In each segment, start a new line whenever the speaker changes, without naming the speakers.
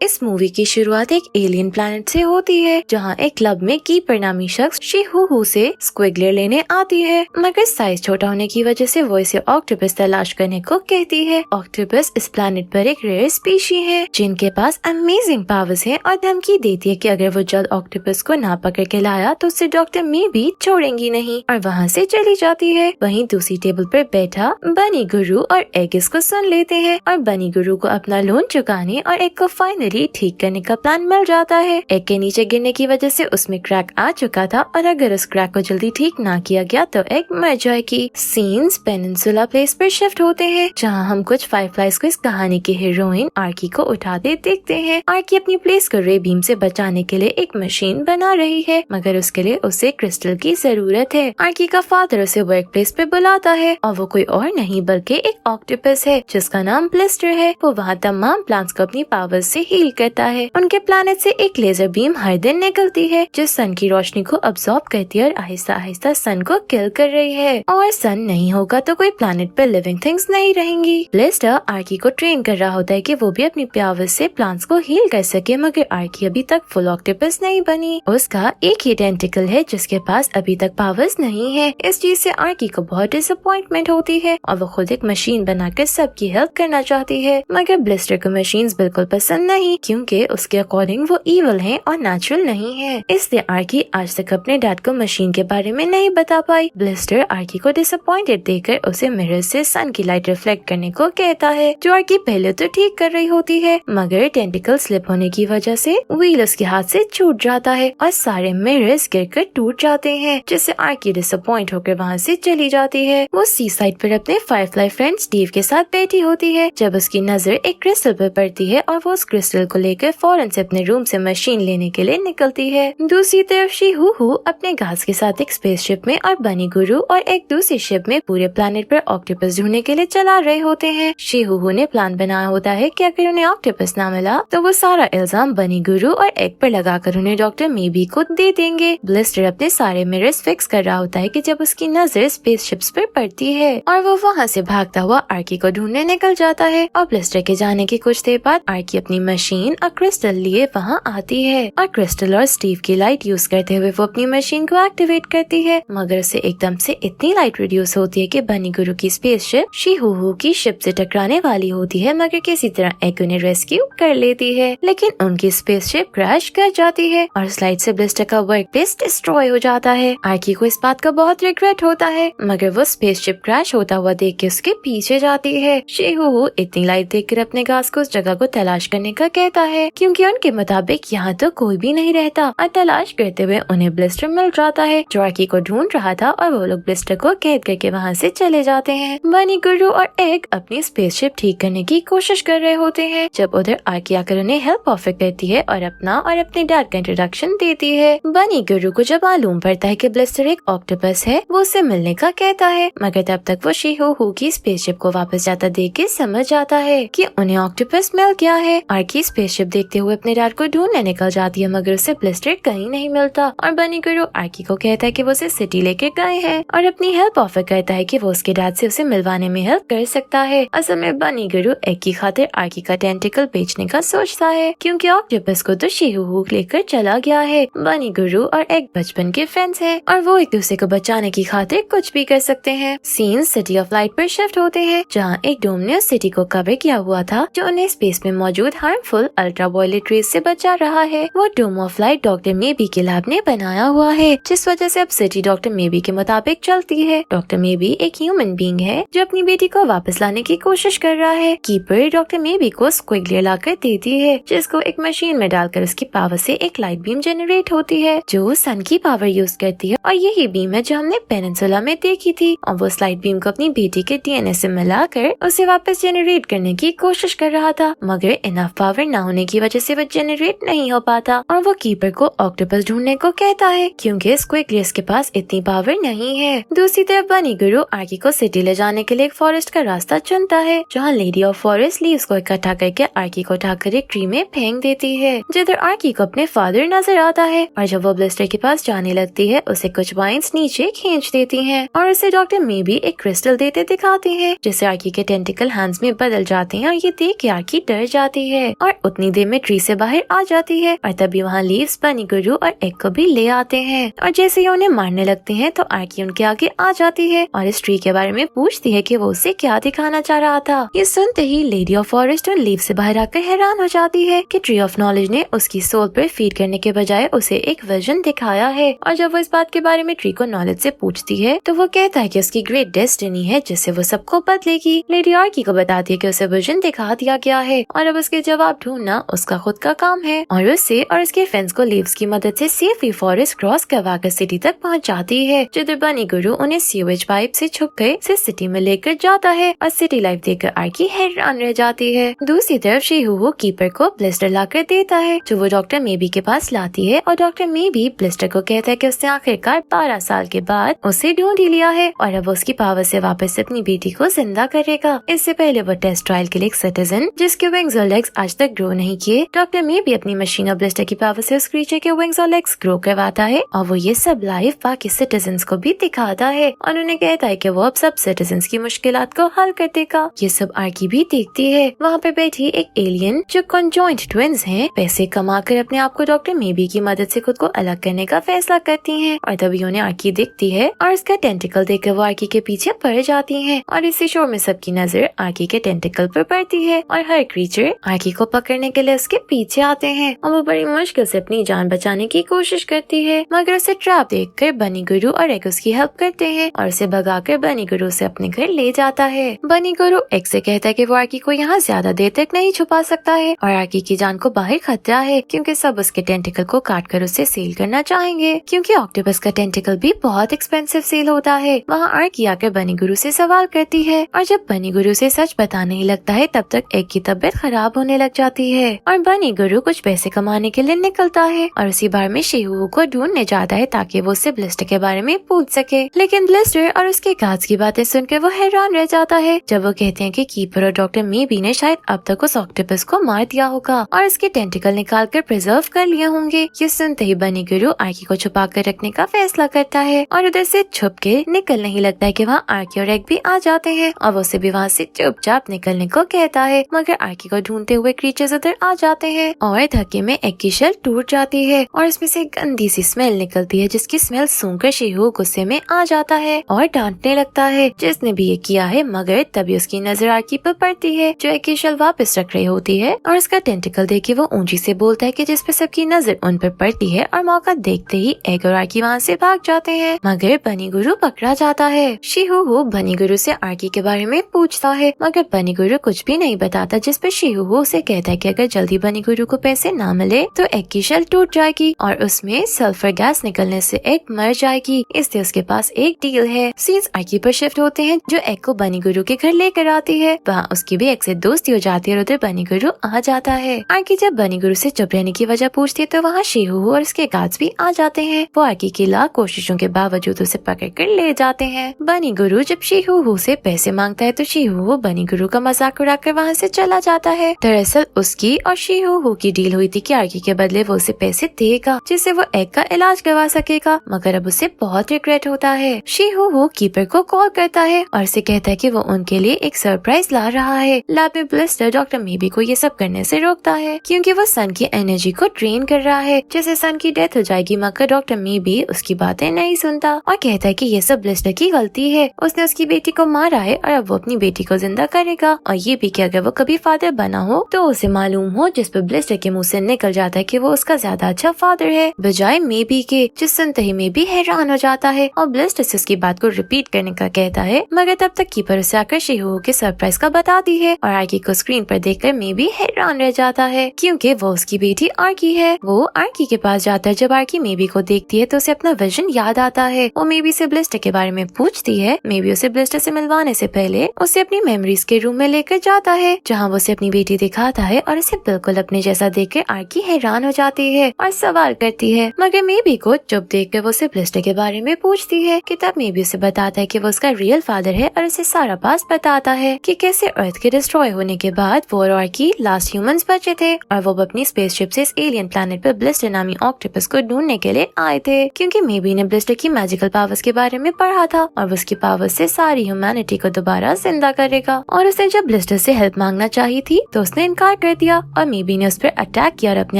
इस मूवी की शुरुआत एक एलियन प्लैनेट से होती है जहां एक क्लब में कीपर नामी शख्स शी-हू से स्क्विगलर लेने आती है, मगर साइज छोटा होने की वजह से वो इसे ऑक्टोपस तलाश करने को कहती है। ऑक्टोपस इस प्लैनेट पर एक रेयर स्पीशी है जिनके पास अमेजिंग पावर्स है और धमकी देती है कि अगर वो जल्द ऑक्टोपस को ना पकड़ के लाया तो उससे डॉक्टर मी भी छोड़ेंगी नहीं और वहाँ से चली जाती है। वहीं दूसरी टेबल पर बैठा बनी गुरु और एग इसको सुन लेते हैं और बनी गुरु को अपना लोन चुकाने और एग को फाइनली ठीक करने का प्लान मिल जाता है। एग के नीचे गिरने की वजह से उसमें क्रैक आ चुका था और अगर उस क्रैक को जल्दी ठीक ना किया गया तो एग मर जाएगी। सीन्स पेनिनसुला प्लेस पर शिफ्ट होते हैं जहां हम कुछ फायरफ्लाइज को इस कहानी के हीरोइन आर्की को उठाते देखते हैं। आर्की अपनी प्लेस को रे बीम से बचाने के लिए एक मशीन बना रही है, मगर उसके लिए उसे क्रिस्टल की जरूरत है। आर्की का फादर उसे वर्क प्लेस पे बुलाता है और वो कोई और नहीं बल्कि एक ऑक्टोपस है जिसका नाम ब्लिस्टर है। वो वहाँ तमाम प्लांट्स को अपनी पावर से हील करता है। उनके प्लैनेट से एक लेजर बीम हर दिन निकलती है जो सन की रोशनी को अब्सॉर्ब करती है और आहिस्ता आहिस्ता सन को किल कर रही है। और सन नहीं होगा तो कोई प्लैनेट पर लिविंग थिंग्स नहीं रहेंगी। ब्लिस्टर आर्की को ट्रेन कर रहा होता है कि वो भी अपनी पावर से प्लांट्स को हील कर सके, मगर आर्की अभी तक फुल ऑक्टोपस नहीं बनी। उसका एक ही टेंटिकल है जिसके पास अभी तक पावर्स नहीं है। इस चीज से आर्की को बहुत डिसअपॉइंटमेंट होती है और वो खुद एक मशीन बनाकर सबकी हेल्प करना चाहती है, मगर ब्लिस्टर को मशीन्स बिल्कुल पसंद नहीं क्योंकि उसके अकॉर्डिंग वो इविल हैं और नेचुरल नहीं है। इसलिए आर्की आज तक अपने डैड को मशीन के बारे में नहीं बता पाई। ब्लिस्टर आर्की को डिसअपॉइंटेड देखकर उसे मिरर से सन की लाइट रिफ्लेक्ट करने को कहता है, जो आर्की पहले तो ठीक कर रही होती है, मगर टेंटिकल स्लिप होने की वजह से व्हील उसके हाथ से छूट जाता है और सारे मिरर्स गिरकर टूट जाते हैं, जिससे आर्की डिसअपॉइंट होकर वहाँ से चली जाती है। वो सी साइड पर अपने फायरफ्लाई फ्रेंड स्टीव के साथ बैठी होती है जब उसकी नजर एक क्रिस्टल पर पड़ती है और वो उस क्रिस्टल को लेकर फौरन से अपने रूम से मशीन लेने के लिए निकलती है। दूसरी तरफ शी-हू अपने घास के साथ एक स्पेसशिप में और बनी गुरु और एक दूसरी शिप में पूरे प्लैनेट पर ऑक्टोपस ढूंढने के लिए चला रहे होते हैं। शी-हू ने प्लान बनाया होता है कि अगर उन्हें ऑक्टोपस ना मिला तो वो सारा इल्जाम बनी गुरु और एग पर लगाकर उन्हें डॉक्टर मेबी को दे देंगे। ब्लिस्टर अपने सारे मिरर्स फिक्स कर रहा होता है कि जब उसकी नजर स्पेसशिप्स पर पड़ती है और वो वहाँ से भागता हुआ आर्की को ढूंढने निकल जाता है। और ब्लिस्टर के जाने के कुछ देर बाद आर्की अपनी मशीन और क्रिस्टल लिए वहाँ आती है और क्रिस्टल और स्टीव की लाइट यूज करते हुए वो अपनी मशीन को एक्टिवेट करती है, मगर उसे एकदम से इतनी लाइट रिड्यूस होती है कि बनी गुरु की स्पेसशिप शी-हू की शिप से टकराने वाली होती है, मगर किसी तरह एग उन्हें रेस्क्यू कर लेती है। लेकिन उनकी स्पेसशिप क्रैश कर जाती है और स्लाइड से ब्लिस्टर का वर्क प्लेस डिस्ट्रॉय हो जाता है। आर्की को इस बात का बहुत रिग्रेट होता है, मगर वो स्पेसशिप क्रैश होता हुआ देख के उसके पीछे जाती है। शी-हू इतनी लाइट देखकर अपने घास को उस जगह को तलाश करने का कहता है क्योंकि उनके मुताबिक यहाँ तो कोई भी नहीं रहता, और तलाश करते हुए उन्हें ब्लिस्टर मिल जाता है जो आर्की को ढूंढ रहा था और वो लोग ब्लिस्टर को कैद करके वहाँ से चले जाते हैं। बनी गुरु और एग अपनी स्पेसशिप ठीक करने की कोशिश कर रहे होते हैं जब उधर आर्की आकर उन्हें हेल्प ऑफर करती है और अपना और अपने डैड का इंट्रोडक्शन देती है। बनी गुरु को जब मालूम पड़ता है कि ब्लिस्टर एक ऑक्टोपस है वो उससे मिलने का कहता है, मगर तब तक वो शी-हू की स्पेसशिप को वापस जाता देख के समझ जाता है कि उन्हें ऑक्टोपस मिल गया है। आर्की स्पेसशिप देखते हुए अपने डैड को ढूंढने निकल जाती है, मगर उसे ब्लिस्टर कहीं नहीं मिलता और बनी गुरु आर्की को कहता है कि वो उसे सिटी लेके गए हैं और अपनी हेल्प ऑफर करता है कि वो उसके डैड से उसे मिलवाने में हेल्प कर सकता है। असल में बनी गुरु एग की खातिर आर्की का टेंटिकल बेचने का सोचता है क्योंकि ऑक्टोपस को तो शी-हू लेकर चला गया है। बनी गुरु और एग बचपन के फ्रेंड्स हैं और वो एक दूसरे को बचाने की खातिर कुछ भी कर सकते हैं। सीन सिटी ऑफ लाइट पर शिफ्ट होते हैं जहाँ एक डोम ने उस सिटी को कवर किया हुआ था जो उन्हें स्पेस में मौजूद हार्मफुल अल्ट्रावायलेट रेज से बचा रहा है। वो डोम ऑफ लाइट डॉक्टर मेबी के लैब ने बनाया हुआ है, जिस वजह से अब सिटी डॉक्टर मेबी के मुताबिक चलती है। डॉक्टर मेबी एक ह्यूमन बीइंग है जो अपनी बेटी को वापस लाने की कोशिश कर रहा है। कीपर डॉक्टर मेबी को स्क्विगलर लाकर देती है जिसको एक मशीन में डालकर उसकी पावर से एक लाइट बीम जनरेट होती है जो सन की पावर यूज करती है और यही बीम है जो हमने पेनिनसुला में देखी थी। और वो लाइट बीम को अपनी बेटी के डीएनए से मिलाकर उसे वापस जनरेट करने की कोशिश कर रहा था, मगर इनफ पावर न होने की वजह से वो जनरेट नहीं हो पाता और वो कीपर को ऑक्टोपस ढूंढने को कहता है क्योंकि स्क्विगलर्स के पास इतनी पावर नहीं है। दूसरी तरफ बनी गुरु आर्की को सिटी ले जाने के लिए एक फॉरेस्ट का रास्ता चुनता है जहाँ लेडी ऑफ फॉरेस्ट लीव्स को इकट्ठा करके आर्की को उठाकर एक ट्री में फेंक देती है, जिधर आर्की को अपने फादर नजर आता है और जब वो ब्लिस्टर के पास जाने लगती है उसे कुछ वाइन्स नीचे खींच देती हैं और उसे डॉक्टर मेबी एक क्रिस्टल देते दिखाती है जिससे आर्की के टेंटिकल हैंड्स में बदल जाते हैं और ये देख के आर्की डर जाती है और और उतनी देर में ट्री से बाहर आ जाती है और तभी वहाँ लीव्स बनी गुरु और एग को भी ले आते हैं और जैसे ही उन्हें मारने लगते हैं तो आर्की उनके आगे आ जाती है और इस ट्री के बारे में पूछती है कि वो उसे क्या दिखाना चाह रहा था। ये सुनते ही लेडी ऑफ फॉरेस्ट उन लीव से बाहर आकर हैरान हो जाती है कि ट्री ऑफ नॉलेज ने उसकी सोल पर फीड करने के बजाय उसे एक विजन दिखाया है और जब वो इस बात के बारे में ट्री को नॉलेज से पूछती है तो वो कहता है कि उसकी ग्रेट डेस्टिनी है जिससे वो सबको बदलेगी। लेडी आर्की को बताती है कि उसे विजन दिखा दिया गया है और अब उसके जवाब ढूंढना उसका खुद का काम है और उसे और उसके फ्रेंड्स को लीव्स की मदद से सेफली फॉरेस्ट क्रॉस करवाकर सिटी तक पहुंचाती है, जिधर बनी गुरु उन्हें सीवेज पाइप से छुपकर से सिटी में लेकर जाता है और सिटी लाइफ देखकर आर्की हैरान रह जाती है। दूसरी तरफ शीहू कीपर को ब्लिस्टर लाकर देता है जो वो डॉक्टर मेबी के पास लाती है और डॉक्टर मेबी ब्लिस्टर को कहता है कि उसने आखिरकार 12 साल के बाद उसे ढूंढ ही लिया है और अब उसकी पावर से वापस अपनी बेटी को जिंदा करेगा। इससे पहले वो टेस्ट ट्रायल के लिए एक सिटीजन जिसके विंग्स और लेग्स आज तक ग्रो नहीं किए, डॉक्टर मेबी अपनी मशीन और ब्लिस्टर की पावर से उस क्रीचर के विंग्स और लेग्स ग्रो करवाता है और वो ये सब लाइव बाकी सिटीजन्स को भी दिखाता है और उन्हें कहता है कि वो अब सब सिटीजन्स की मुश्किलात को हल कर देगा। ये सब आर्की भी देखती है। वहाँ पे बैठी एक एलियन जो कॉन्जॉइंट ट्विन्स हैं पैसे कमाकर अपने आप को डॉक्टर मेबी की मदद से खुद को अलग करने का फैसला करती हैं और तभी उन्हें आर्की दिखती है और उसका टेंटिकल देखकर वो आर्की के पीछे पड़ जाती हैं और इसी शो में सबकी नजर आर्की के टेंटिकल पर पड़ती है और हर क्रीचर आर्की को पकड़ने के लिए उसके पीछे आते हैं और वो बड़ी मुश्किल से अपनी जान बचाने की कोशिश करती है मगर उसे ट्रैप देखकर बनी गुरु और एग उसकी हेल्प करते हैं और उसे भगाकर बनी गुरु से अपने घर ले जाता है। बनी गुरु एग से कहता है कि वो आर्की को यहाँ ज्यादा देर तक नहीं छुपा सकता है और आर्की की जान को बाहर खतरा है क्योंकि सब उसके टेंटिकल को काट कर उसे सेल करना चाहेंगे क्योंकि ऑक्टोपस का टेंटिकल भी बहुत एक्सपेंसिव सेल होता है। वहाँ आर्की आकर बनी गुरु से सवाल करती है और जब बनी गुरु से सच बताने ही लगता है तब तक एग की तबीयत खराब होने लग जाती है और बनी गुरु कुछ पैसे कमाने के लिए निकलता है और उसी बार में शीहू को ढूंढने जाता है ताकि वो उससे ब्लिस्टर के बारे में पूछ सके। लेकिन ब्लिस्टर और उसके गार्ड्स की बातें सुनकर वो हैरान रह जाता है जब वो कहते हैं कि कीपर और डॉक्टर मेबी ने शायद अब तक उस ऑक्टोपस को मार दिया होगा और इसके टेंटिकल निकाल कर प्रिजर्व कर लिए होंगे। ये सुनते ही बनी गुरु आर्की को छुपा कर रखने का फैसला करता है और उधर से छुप के निकल नहीं लगता है कि वहाँ आर्की और एग भी आ जाते हैं और वो उसे भी वहाँ से चुपचाप निकलने को कहता है मगर आर्की को ढूंढते हुए क्रीचर्स उधर आ जाते हैं और धक्के में एग की शेल टूट जाती है और इसमें से गंदी सी स्मेल निकलती है जिसकी स्मेल सूंघकर शीहू गुस्से में आ जाता है और डांटने लगता है जिसने भी ये किया है मगर तभी उसकी नजर आर्की पर पड़ती है जो एग की शेल वापस रख रही होती है और उसका टेंटिकल देख के वो ऊंची से बोलता है कि जिस पे सबकी नजर उन पर पड़ती है और मौका देखते ही एग और आर्की वहाँ से भाग जाते हैं मगर बनी गुरु पकड़ा जाता है। शीहू बनी गुरु से आर्की के बारे में पूछता है मगर बनी गुरु कुछ भी नहीं बताता जिस पे शीहू उसे कहता है कि अगर जल्दी बनी गुरु को पैसे ना मिले तो एग की शेल टूट जाएगी और उसमें सल्फर गैस निकलने से एग मर जाएगी, इसलिए उसके पास एक डील है। सीन्स आर्की पर शिफ्ट होते हैं जो एग को बनी गुरु के घर लेकर आती है। वहाँ उसकी भी एग से दोस्ती हो जाती है और उधर बनी गुरु आ जाता है। आर्की जब बनी गुरु से चुप रहने की वजह पूछती है तो वहाँ शीहू और उसके गार्ड्स भी आ जाते हैं। वो आर्की की लाख कोशिशों के बावजूद उसे पकड़ कर ले जाते हैं। बनी गुरु जब शीहू से पैसे मांगता है तो शीहू बनी गुरु का मजाक उड़ाकर वहाँ से चला जाता है। दरअसल उसकी और शीहू की डील हुई थी कि आर्की के बदले वो उसे पैसे देगा जिससे वो एग का इलाज करवा सकेगा मगर अब उसे बहुत रिग्रेट होता है। शीहू कीपर को कॉल करता है और उसे कहता है कि वो उनके लिए एक सरप्राइज ला रहा है। लैब में ब्लिस्टर डॉक्टर मेबी को ये सब करने से रोकता है क्योंकि वो सन की एनर्जी को ड्रेन कर रहा है जैसे सन की डेथ हो जाएगी मगर डॉक्टर मेबी उसकी बातें नहीं सुनता और कहता है कि ये सब ब्लिस्टर की गलती है, उसने उसकी बेटी को मारा है और अब वो अपनी बेटी को जिंदा करेगा और ये भी कि अगर वो कभी फादर बना हो तो उसे मालूम हो, जिस पर ब्लिस्टर के मुंह से निकल जाता है कि वो उसका ज्यादा अच्छा फादर है बजाय मेबी के, जिस सुनते ही मेबी हैरान हो जाता है और ब्लिस्टर से उसकी बात को रिपीट करने का कहता है मगर तब तक कीपर उसे आकर शीहू के सरप्राइज का बताती है और आर्की को स्क्रीन पर देखकर मेबी हैरान रह जाता है क्योंकि वो उसकी बेटी आर्की है। वो आर्की के पास जाता है। जब आर्की मेबी को देखती है तो उसे अपना विजन याद आता है। वो मेबी से ब्लिस्टर के बारे में पूछती है। मेबी उसे ब्लिस्टर से मिलवाने से पहले उसे अपनी मेमोरीज के रूम में लेकर जाता है जहाँ वो उसे अपनी बेटी दिखाता है और उसे बिल्कुल अपने जैसा देखकर आर्की हैरान हो जाती है और सवाल करती है मगर मेबी को चुप देखकर वो उसे ब्लिस्टर के बारे में पूछती है कि तब मेबी उसे बताता है कि वो उसका रियल फादर है और उसे सारा पास्ट बताता है कि कैसे अर्थ के डिस्ट्रॉय होने के बाद वो और आर्की लास्ट ह्यूमंस बचे थे और वो अपनी स्पेसशिप से इस एलियन प्लैनेट पर ब्लिस्टर नामी ऑक्टोपस को ढूंढने के लिए आए थे क्योंकि मेबी ने ब्लिस्टर की मैजिकल पावर्स के बारे में पढ़ा था और उसकी पावर्स से सारी ह्यूमैनिटी को दोबारा जिंदा करेगा और उसने जब ब्लिस्टर से हेल्प मांगना चाहिए थी तो उसने इनकार कर दिया और मेबी ने उस पर अटैक किया और अपने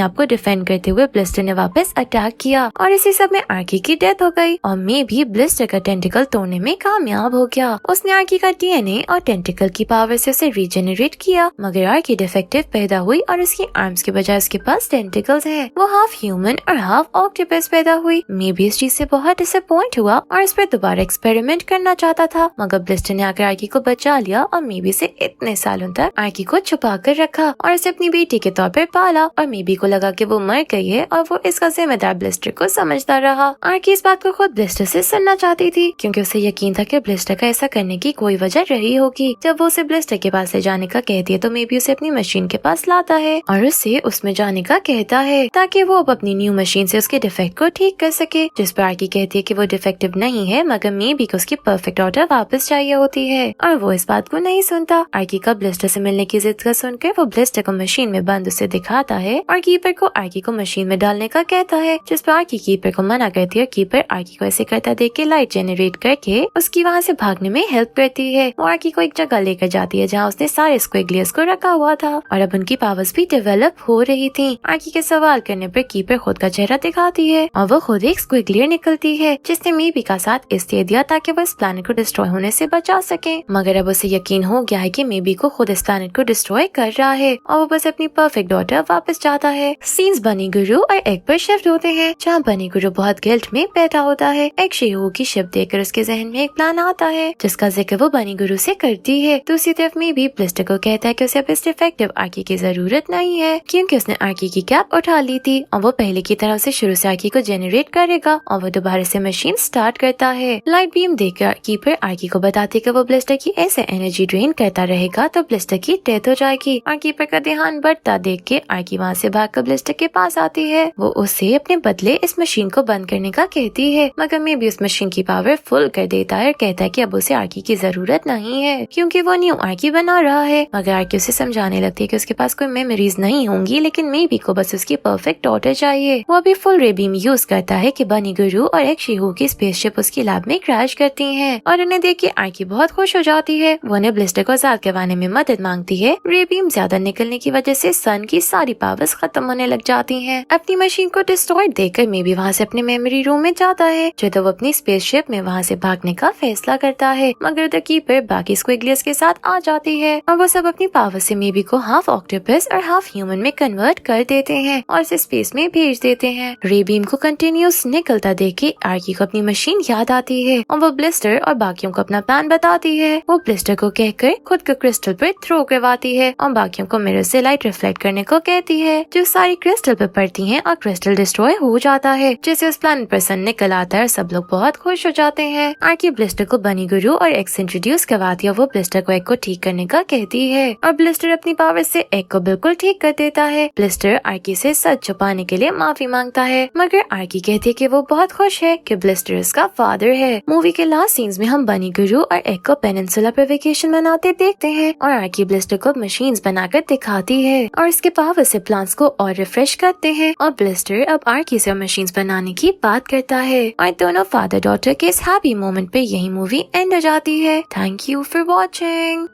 आप को डिफेंड करते हुए ब्लिस्टर ने वापस अटैक किया और इसी सब में आर्की की डेथ हो गई और मेबी ब्लिस्टर का टेंटिकल तोड़ने में कामयाब हो गया। उसने आर्की का डीएनए और टेंटिकल की पावर से उसे रीजेनरेट किया, मगर आर्की डिफेक्टिव पैदा हुई और उसकी आर्म्स के बजाय उसके पास टेंटिकल्स है। वो हाफ ह्यूमन और हाफ ऑक्टोपस पैदा हुई। मेबी इस चीज से बहुत डिसअपॉइंट हुआ और इस पर दोबारा एक्सपेरिमेंट करना चाहता था, मगर ब्लिस्टर ने आकर आर्की को बचा लिया और मेबी से इतने सालों तक आर्की को छुपा कर रखा और उसे अपनी बेटी के तौर पर पाला और मेबी को लगा कि वो मर गई है और वो इसका जिम्मेदार ब्लिस्टर को समझता रहा। आर्की इस बात को खुद ब्लिस्टर से सुनना चाहती थी क्योंकि उसे यकीन था कि ब्लिस्टर का ऐसा करने की कोई वजह रही होगी। जब वो उसे ब्लिस्टर के पास ले जाने का कहती है तो मेबी उसे अपनी मशीन के पास लाता है और उससे उसमें जाने का कहता है ताकि वो अब अपनी न्यू मशीन से उसके डिफेक्ट को ठीक कर सके, जिस पर आर्की कहती है कि वो डिफेक्टिव नहीं है मगर मेबी को उसकी परफेक्ट ऑर्डर वापस चाहिए होती है और वो इस बात को नहीं सुनता। आर्की का ब्लिस्टर से मिलने की जिद का सुनकर वो ब्लिस्टर को मशीन में बंद उसे दिखाता है और कीपर को आर्की को मशीन में डालने का कहता है, जिस पर आर्की कीपर को मना करती है और कीपर आर्की को ऐसे करता देख के लाइट जनरेट करके उसकी वहाँ से भागने में हेल्प करती है। वो आर्की को एक जगह लेकर जाती है जहाँ उसने सारे स्क्विगलियर्स को रखा हुआ था और अब उनकी पावर्स भी डेवलप हो रही थी। आर्की के सवाल करने पर कीपर खुद का चेहरा दिखाती है और वो खुद एक स्क्विगलियर निकलती है जिसने मेबी का साथ इसलिए दिया ताकि वो इस प्लैनेट को डिस्ट्रॉय होने से बचा सके, मगर अब उसे यकीन हो गया है कि मेबी को खुद इस प्लैनेट को डिस्ट्रॉय कर रहा है और वो बस अपनी परफेक्ट डॉटर वापस चाहता है। सीन्स बनी गुरु और एग पर शिफ्ट होते हैं जहाँ बनी गुरु बहुत गिल्ट में बैठा होता है। एग शीहू की शिप देखकर उसके जहन में एक प्लान आता है जिसका जिक्र वो बनी गुरु से करती है। दूसरी तरफ मेबी ब्लिस्टर को कहता है कि उसे अब इस डिफेक्टिव आर्की की जरूरत नहीं है क्योंकि उसने आर्की की कैप उठा ली थी और वो पहले की तरह से शुरू से आर्की को जेनरेट करेगा और वो दोबारा से मशीन स्टार्ट करता है। लाइट बीम देखकर कीपर आर्की को बताती है कि वो ब्लिस्टर की ऐसे एनर्जी ड्रेन करता रहेगा तो ब्लिस्टर की डेथ हो जाएगी और कीपर का ध्यान बढ़ता देख के आर्की वहाँ से भागकर ब्लिस्टर के पास आती है। वो उसे अपने बदले इस मशीन को बंद करने का कहती है, मगर मेबी उस मशीन की पावर फुल कर देता है और कहता है कि अब उसे आर्की की जरूरत नहीं है क्योंकि वो न्यू आर्की बना रहा है। मगर आर्की उसे समझाने लगती है कि उसके पास कोई मेमोरीज नहीं होंगी लेकिन मेबी को बस उसकी परफेक्ट डॉटर चाहिए। वो अभी फुल रे बीम यूज करता है कि बनी गुरु और एक शीहू की स्पेसशिप उसकी लैब में क्रैश करती है और उन्हें देख के आर्की बहुत खुश हो जाती है। वो उन्हें ब्लिस्टर को आजाद करवाने में मदद मांगती है। रे बीम ज्यादा निकलने की वजह से सन की सारी पावर्स खत्म होने लग जाती हैं। अपनी मशीन को डिस्ट्रॉयड देखकर मेबी वहाँ से अपने मेमोरी रूम में जाता है जो वो अपनी स्पेसशिप में वहाँ से भागने का फैसला करता है, मगर द कीपर बाकी स्क्विगलियर्स के साथ आ जाती है और वो सब अपनी पावर से मेबी को हाफ ऑक्टोपस और हाफ ह्यूमन में कन्वर्ट कर देते हैं और उसे स्पेस में भेज देते हैं। रे बीम को कंटिन्यूस निकलता देख के आर्की को अपनी मशीन याद आती है और वो ब्लिस्टर और बाकियों को अपना प्लान बताती है। वो ब्लिस्टर को कहकर खुद को क्रिस्टल पर थ्रो करवाती है और बाकियों को मिरर से लाइट रिफ्लेक्ट करने को कहती है जो सारी क्रिस्टल पर पड़ती हैं और क्रिस्टल डिस्ट्रॉय हो जाता है, जिससे उस प्लैनेट पर सन निकल आता है और सब लोग बहुत खुश हो जाते हैं। आर्की ब्लिस्टर को बनी गुरु और एक्स इंट्रोड्यूस करवाती है। वो ब्लिस्टर को एग को ठीक करने का कहती है और ब्लिस्टर अपनी पावर से एग को बिल्कुल ठीक कर देता है। ब्लिस्टर आर्की से सच छुपाने के लिए माफी मांगता है, मगर आर्की कहती है कि वो बहुत खुश है कि ब्लिस्टर उसका फादर है। मूवी के लास्ट सीन्स में हम बनी गुरु और एग को पेनिनसुला पर वेकेशन मनाते देखते हैं और आर्की ब्लिस्टर को मशीन्स बनाकर दिखाती है और इसके पावर से प्लांट्स को और रिफ्रेश करते हैं और ब्लिस्टर अब आर्की से मशीन्स बनाने की बात करता है और दोनों फादर डॉटर के इस हैप्पी मोमेंट पे यही मूवी एंड हो जाती है। Thank you for watching.